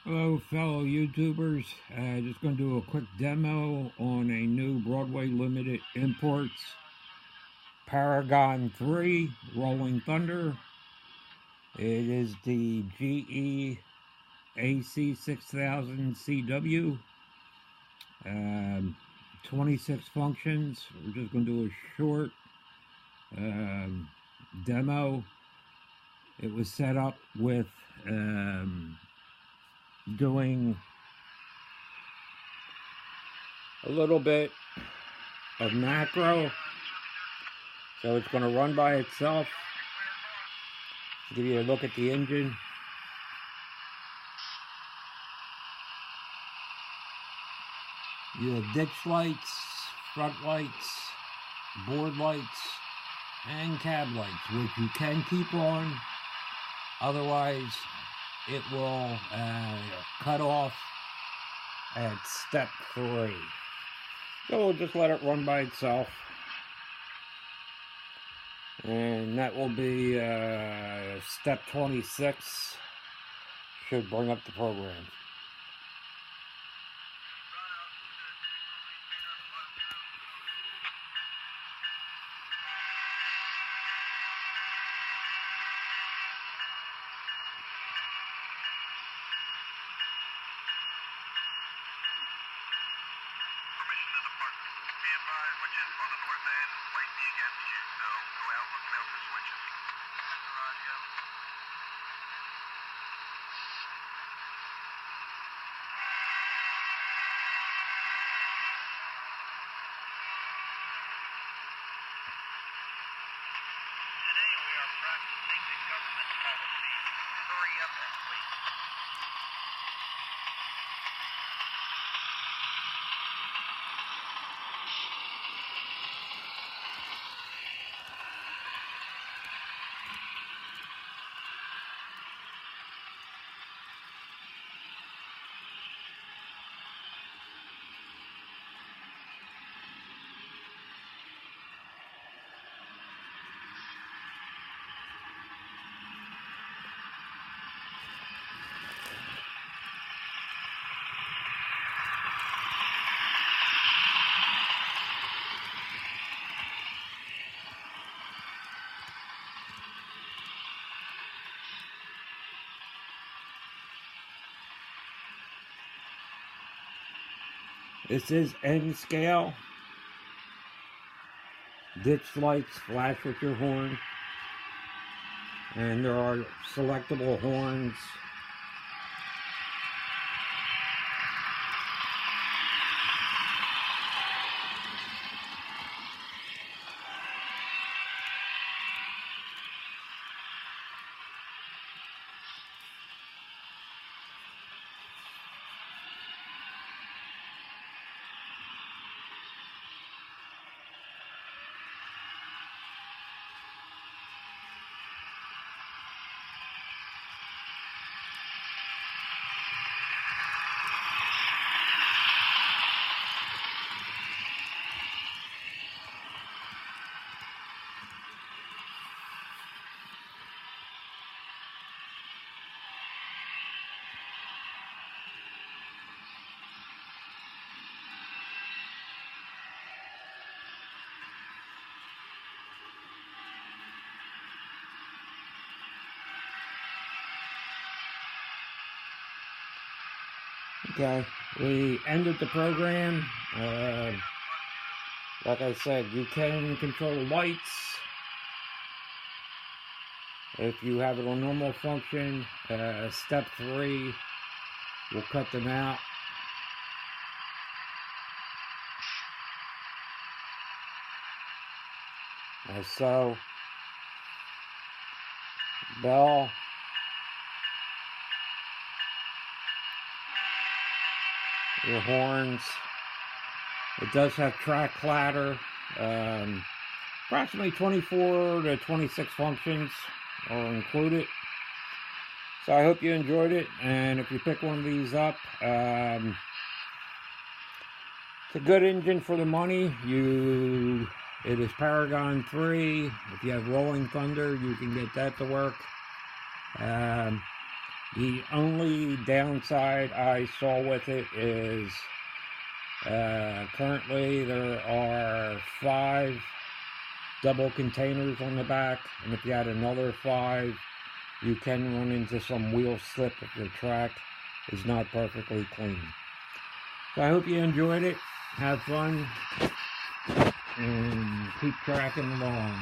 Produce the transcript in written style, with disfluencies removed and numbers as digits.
Hello, fellow YouTubers. Just going to do a quick demo on a new Broadway limited imports Paragon 3 Rolling Thunder. It is the GE AC 6000 CW. 26 functions. We're just going to do a short demo. It was set up with doing a little bit of macro, so it's going to run by itself. Give you a look at the engine. You have ditch lights, front lights, board lights, and cab lights, which you can keep on, otherwise it will cut off at step 3. So we'll just let it run by itself. And that will be step 26. Should bring up the program. Which is on the north end, might be against you, so go out looking out for switches. Roger. Today we are practicing the government policy. Hurry up and wait. This is N scale. Ditch lights flash with your horn. And there are selectable horns. Okay, we ended the program. Like I said, you can control lights. If you have it on normal function, step 3 will cut them out. As so. Bell. Your horns. It does have track clatter. Approximately 24 to 26 functions are included. So I hope you enjoyed it, and if you pick one of these up, it's a good engine for the money. It is Paragon 3. If you have Rolling Thunder, you can get that to work. The only downside I saw with it is currently there are 5 double containers on the back, and if you add another 5, you can run into some wheel slip if the track is not perfectly clean. So I hope you enjoyed it. Have fun and keep tracking along.